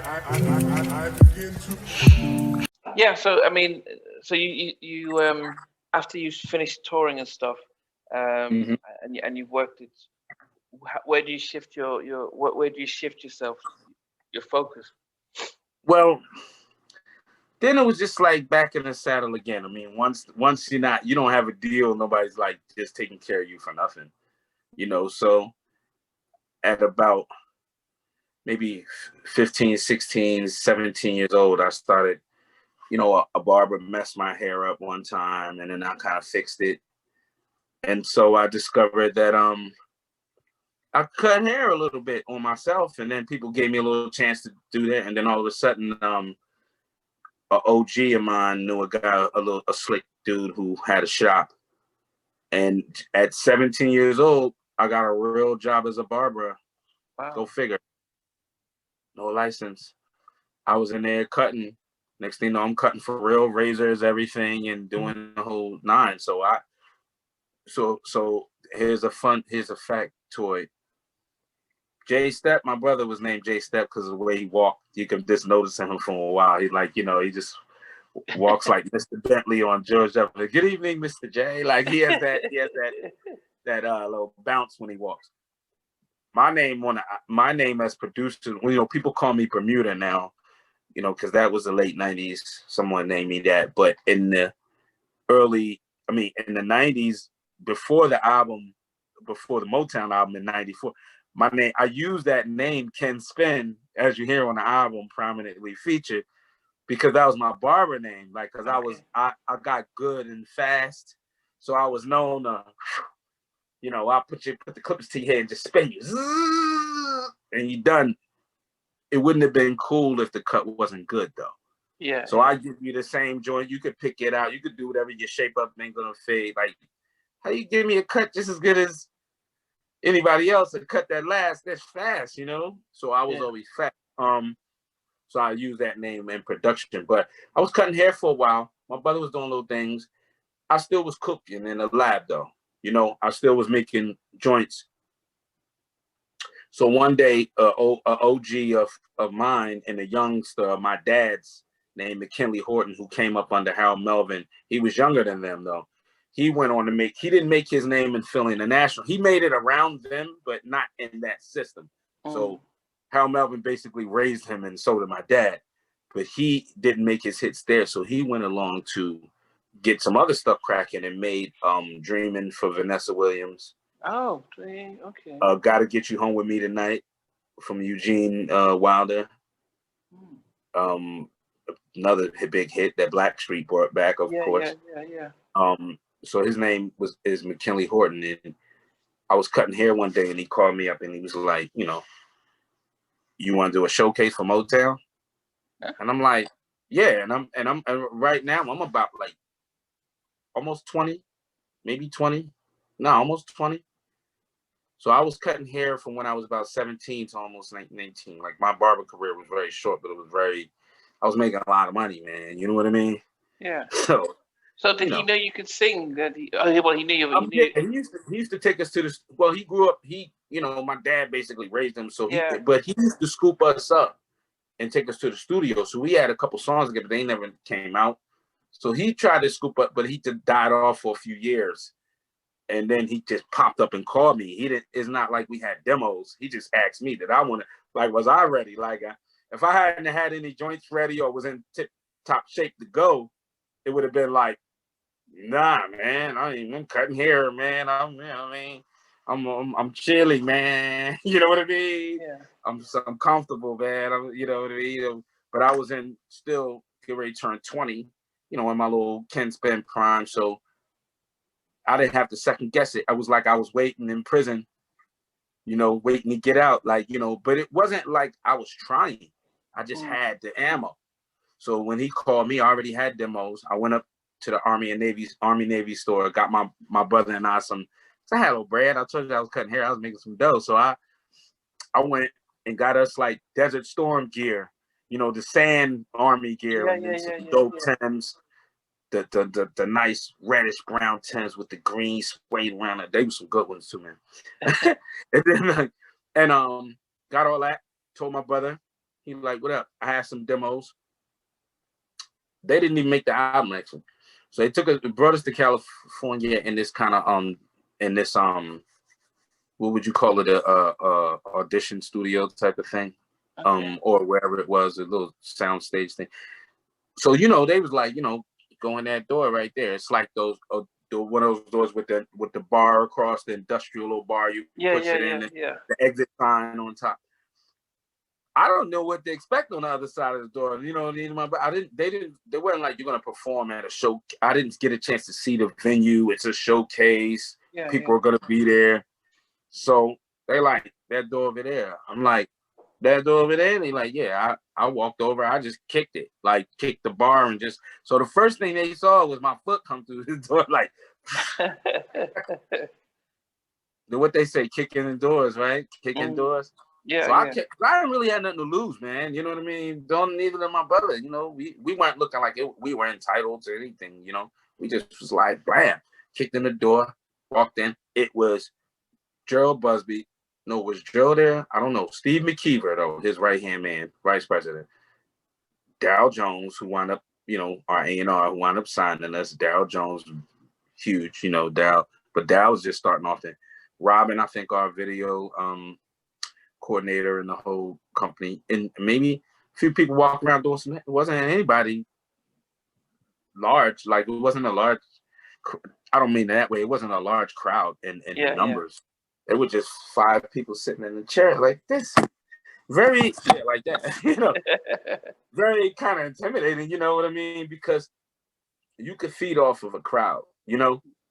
I begin to. Yeah, so I mean, so after you finished touring and stuff, Hmm. and you've worked it, where do you shift where do you shift yourself, your focus? Well, then it was just like back in the saddle again. I mean, once you don't have a deal, nobody's like just taking care of you for nothing, you know. So at about maybe 15, 16, 17 years old, I started, a barber messed my hair up one time, and then I kind of fixed it. And so I discovered that I cut hair a little bit on myself, and then people gave me a little chance to do that. And then all of a sudden, a OG of mine knew a guy, a slick dude who had a shop. And at 17 years old, I got a real job as a barber. Go Wow. figure. No license. I was in there cutting. Next thing you know, I'm cutting for real, razors, everything, and doing the whole nine. So here's a factoid. Jay Step, my brother was named Jay Step because of the way he walked. You can just notice him from a while. He's like, he just walks like Mr. Bentley on George Jefferson. Good evening, Mr. J. Like he has that little bounce when he walks. My name as producer, people call me Bermuda now, because that was the late 90s. Someone named me that. But in the in the 90s, before the Motown album in 94, I used that name, Ken Spin, as you hear on the album, prominently featured, because that was my barber name. Like, because I got good and fast. So I was known to, I'll put the clippers to your head and just spin you. And you done. It wouldn't have been cool if the cut wasn't good, though. Yeah. So I give you the same joint. You could pick it out. You could do whatever. Your shape up ain't gonna fade. Like, how you give me a cut just as good as anybody else to cut that's fast, So I was always fast. So I use that name in production. But I was cutting hair for a while. My brother was doing little things. I still was cooking in the lab, though. I still was making joints. So one day, a OG of mine and a youngster of my dad's named McKinley Horton, who came up under Harold Melvin. He was younger than them, though. He went on to he didn't make his name in Philly International. He made it around them, but not in that system. So Harold Melvin basically raised him, and so did my dad. But he didn't make his hits there. So he went along to get some other stuff cracking and made Dreaming for Vanessa Williams. Oh, okay. Gotta Get You Home with Me Tonight from Eugene Wilder. Another big hit that Blackstreet brought back, of course. Yeah. So his name is McKinley Horton, and I was cutting hair one day, and he called me up, and he was like, you want to do a showcase for Motown? And I'm like, yeah. And right now I'm about like almost 20, maybe 20. No, almost 20. So I was cutting hair from when I was about 17 to almost 19. Like, my barber career was very short, but I was making a lot of money, man. You know what I mean? Yeah. So did he know you could sing? He knew you. Yeah, he used to take us to this. Well, he grew up. My dad basically raised him. So but he used to scoop us up and take us to the studio. So we had a couple songs together, but they never came out. So he tried to scoop up, but he just died off for a few years. And then he just popped up and called me. It's not like we had demos. He just asked me that I want to, like, was I ready? Like, if I hadn't had any joints ready or was in tip top shape to go, it would have been like, nah, man, I'm cutting hair, man. I'm chilly, man. You know what I mean? Yeah. I'm comfortable, man. You know what I mean? But I was still get ready to turn 20, in my little Ken Spin prime. So I didn't have to second guess it. I was like I was waiting in prison, waiting to get out. Like, but it wasn't like I was trying. I just had the ammo. So when he called me, I already had demos. I went up to the Army Navy store, got my brother and I some. So I had a little bread. I told you I was cutting hair. I was making some dough. So I went and got us like Desert Storm gear, the sand army gear, and some dope Timbs, the nice reddish brown Timbs with the green suede around it. They were some good ones too, man. and then got all that. Told my brother, He like, what up? I had some demos. They didn't even make the album actually. So they brought us to California in this kind of in this what would you call it, a audition studio type of thing, Okay. or wherever it was, a little sound stage thing. So they was like, go in that door right there. It's like those one of those doors with the bar across, the industrial little bar. You Yeah, push yeah, it yeah, in, yeah. the exit sign on top. I don't know what to expect on the other side of the door. They weren't like, you're gonna perform at a show. I didn't get a chance to see the venue. It's a showcase. Yeah, People are gonna be there. So they like, that door over there. I'm like, that door over there? And they like, yeah, I walked over, I just kicked it. Like kicked the bar and just, so the first thing they saw was my foot come through the door, like what they say, kicking the doors, right? Kicking doors. Yeah, So I yeah. didn't really have nothing to lose, man. You know what I mean? Don't neither than my brother. We weren't looking like we were entitled to anything. We just was like, bam, kicked in the door, walked in. It was Gerald Busby. No, was Gerald there? I don't know. Steve McKeever, though, his right-hand man, vice president. Darryl Jones, who wound up, our A&R, who wound up signing us. Darryl Jones, huge, Darryl. But Darryl was just starting off then. Robin, I think, our video coordinator in the whole company, and maybe a few people walking around doing some. It wasn't anybody large, like it wasn't a large. I don't mean that way. It wasn't a large crowd in Yeah, numbers. It was just 5 people sitting in the chair like this, very like that. Very kind of intimidating. You know what I mean? Because you could feed off of a crowd.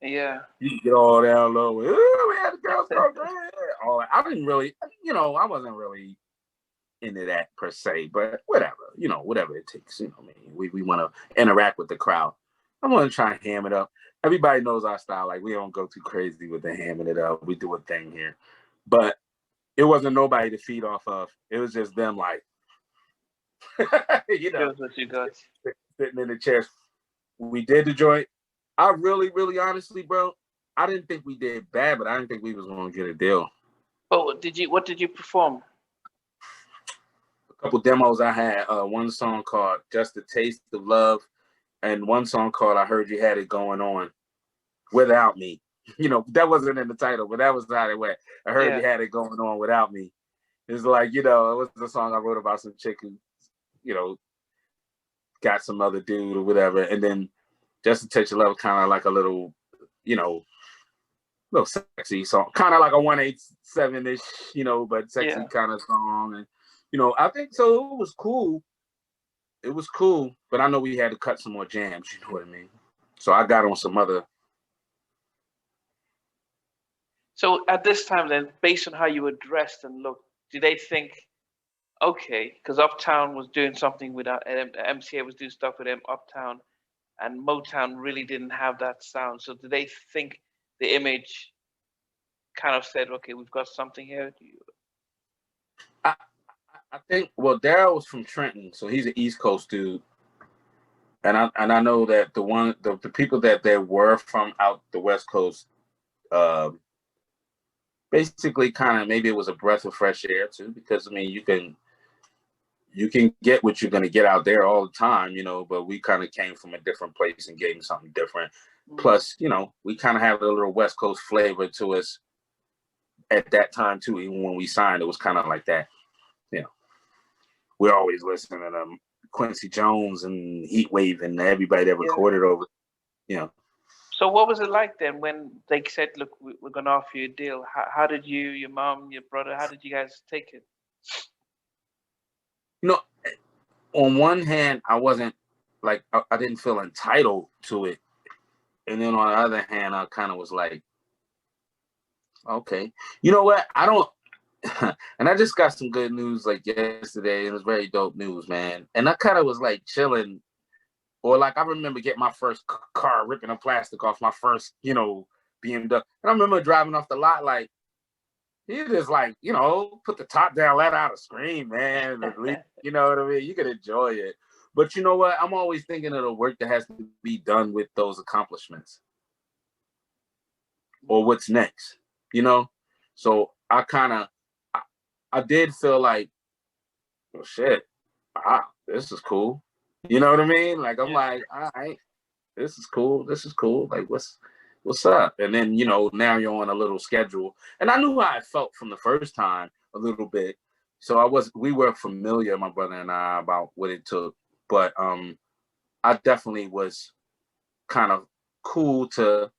Yeah. You get all down low. Ooh, we had the girls go great. All that. I didn't really, I wasn't really into that per se, but whatever, whatever it takes. I mean, we want to interact with the crowd. I'm going to try and ham it up. Everybody knows our style. Like, we don't go too crazy with the hamming it up. We do a thing here. But it wasn't nobody to feed off of. It was just them, like, Shows what you got. sitting in the chairs. We did the joint. I really, really honestly, bro, I didn't think we did bad, but I didn't think we was going to get a deal. But what did you perform? A couple demos I had. One song called Just a Taste of Love, and one song called I Heard You Had It Going On Without Me. That wasn't in the title, but that was how it went. I heard you had it going on without me. It's like, it was a song I wrote about some chick who, got some other dude or whatever. And then Just a Touch of Love, kind of like a little, little sexy song, kind of like a 187-ish, but sexy kind of song. And, I think so. It was cool. It was cool, but I know we had to cut some more jams, you know what I mean? So I got on some other. So at this time then, based on how you were dressed and looked, do they think, okay, because Uptown was doing something with MCA was doing stuff with them, Uptown, and Motown really didn't have that sound. So do they think the image kind of said, okay, we've got something here? I think, well, Darryl was from Trenton, so he's an East Coast dude. And I know that the people that there were from out the West Coast, basically kind of, maybe it was a breath of fresh air too, because I mean, you can get what you're going to get out there all the time, but we kind of came from a different place and gave them something different. Plus, we kind of have a little West Coast flavor to us at that time too. Even when we signed, it was kind of like that. We're always listening to Quincy Jones and Heatwave and everybody that recorded over, So what was it like then when they said, look, we're going to offer you a deal? How did you, your mom, your brother, how did you guys take it? On one hand, I wasn't like, I didn't feel entitled to it. And then on the other hand, I kind of was like, okay, you know what? I don't, and I just got some good news like yesterday. It was very dope news, man. And I kind of was like chilling, or like I remember getting my first car, ripping the plastic off my first, BMW. And I remember driving off the lot like, he just like, put the top down, let out a scream, man. At least, you know what I mean? You can enjoy it. But you know what? I'm always thinking of the work that has to be done with those accomplishments. Or what's next, So I did feel like well, shit, this is cool. You know what I mean? Like, I'm Yeah. like, all right, this is cool. This is cool. Like, what's up? And then, now you're on a little schedule. And I knew how I felt from the first time a little bit. So we were familiar, my brother and I, about what it took. But I definitely was kind of cool to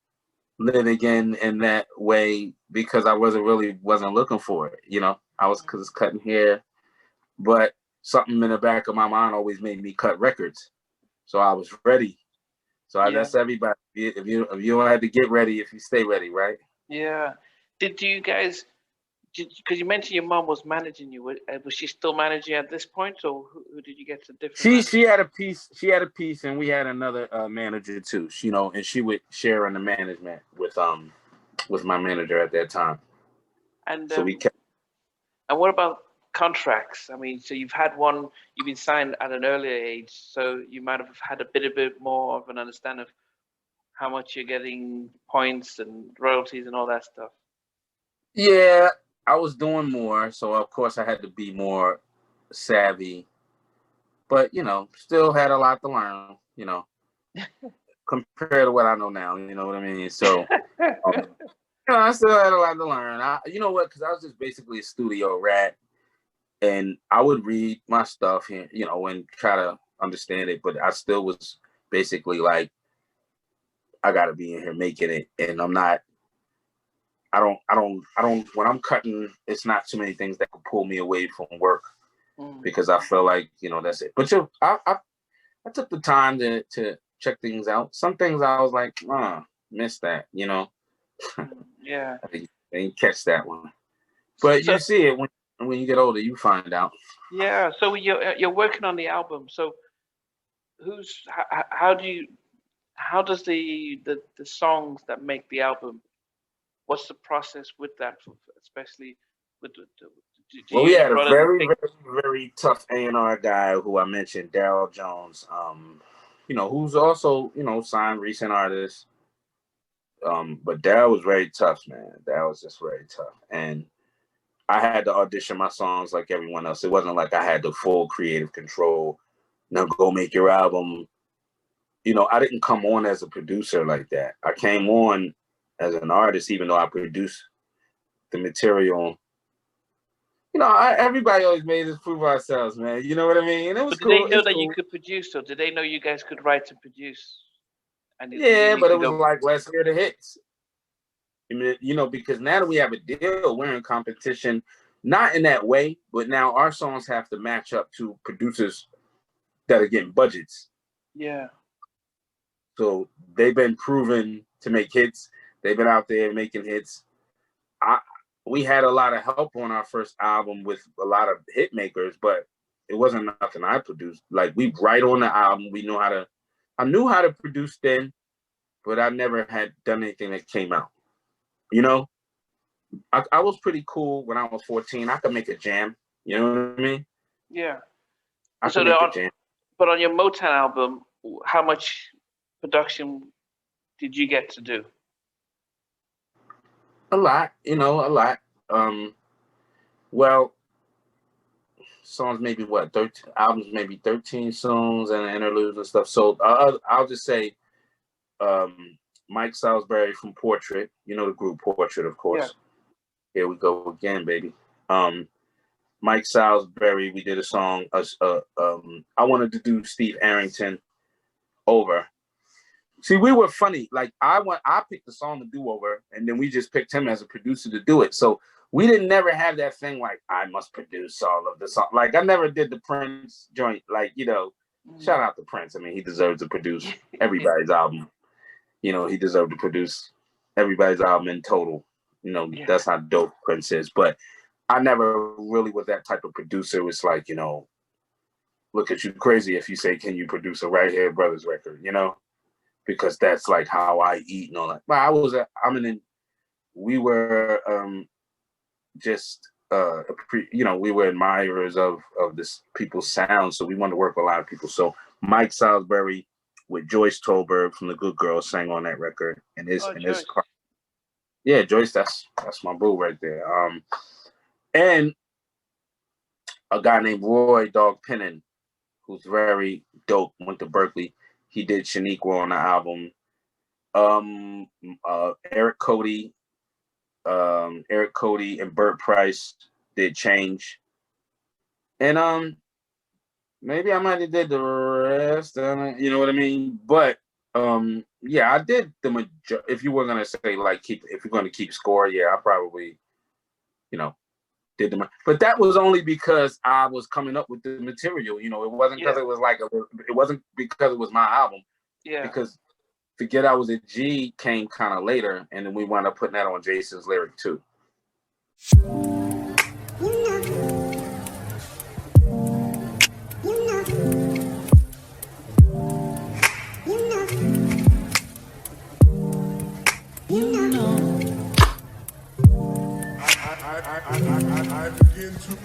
live again in that way because I wasn't looking for it. I was because cutting hair, but something in the back of my mind always made me cut records. So I was ready. So that's everybody. If you don't have to get ready, if you stay ready, right? Yeah. Did you guys? Because you mentioned your mom was managing you. Was she still managing you at this point, or who did you get to different? She had a piece. She had a piece, and we had another manager too. And she would share in the management with my manager at that time. And So we kept. And what about contracts? I mean, so you've had one. You've been signed at an earlier age, so you might have had a bit more of an understanding of how much you're getting, points and royalties and all that stuff. Yeah, I was doing more, so of course I had to be more savvy. But still had a lot to learn. Compared to what I know now. You know what I mean? So. I still had a lot to learn. You know what? Because I was just basically a studio rat, and I would read my stuff and and try to understand it, but I still was basically like, I got to be in here making it, and I'm not. I don't. When I'm cutting, it's not too many things that could pull me away from work because I feel like that's it. But I took the time to check things out. Some things I was like, missed that. Yeah. I didn't catch that one. But you see it when you get older, you find out. Yeah. So you're working on the album. So how does the songs that make the album? What's the process with that, especially with do Well, you we and your had a brother very, pick? very, very tough A&R guy who I mentioned, Daryl Jones. Who's also signed recent artists. But Daryl was very tough, man. Daryl was just very tough, and I had to audition my songs like everyone else. It wasn't like I had the full creative control. Now go make your album. I didn't come on as a producer like that. I came on as an artist, even though I produced the material. Everybody always made us prove ourselves, man. You know what I mean? And it was But did they cool. know It's that you cool. could produce, or did they know you guys could write and produce? And you didn't Yeah, need but to it was go. like, let's hear the hits. I mean, because now that we have a deal, we're in competition, not in that way, but now our songs have to match up to producers that are getting budgets. Yeah. So they've been proven to make hits. They've been out there making hits. We had a lot of help on our first album with a lot of hit makers, but it wasn't nothing I produced. Like, we write on the album. I knew how to produce then, but I never had done anything that came out. I was pretty cool when I was 14. I could make a jam. You know what I mean? Yeah. I So could make a jam. but on your Motown album, how much production did you get to do? A lot, a lot. Well, songs maybe what 13 albums, maybe 13 songs and interludes and stuff. So I'll just say, Mike Salisbury from Portrait. The group Portrait, of course. Yeah. Here we go again, baby. Mike Salisbury, we did a song. I wanted to do Steve Arrington, Over. See, we were funny. Like, I picked the song to do Over, and then we just picked him as a producer to do it. So we didn't never have that thing like, I must produce all of the song. Like, I never did the Prince joint. Like, shout out to Prince. I mean, he deserves to produce everybody's album. He deserved to produce everybody's album in total. That's how dope Prince is. But I never really was that type of producer. It's like, look at you crazy if you say, can you produce a Whitehead Brothers record, because that's like how I eat and all that. But we were just, we were admirers of this people's sound. So we wanted to work with a lot of people. So Mike Salisbury with Joyce Tolberg from the Good Girls sang on that record. And his car. Yeah, Joyce, that's my boo right there. And a guy named Roy Dog Pennon, who's very dope, went to Berkeley. He did Shaniqua on the album. Eric Cody and Burt Price did Change. And maybe I might have did the rest. You know what I mean? But yeah, I did the majority. If you were gonna say like if you're gonna keep score, yeah, I probably, did the. But that was only because I was coming up with the material. It wasn't because it was it wasn't because it was my album. Yeah. Because Forget I Was a G came kind of later, and then we wound up putting that on Jason's lyric too. I begin to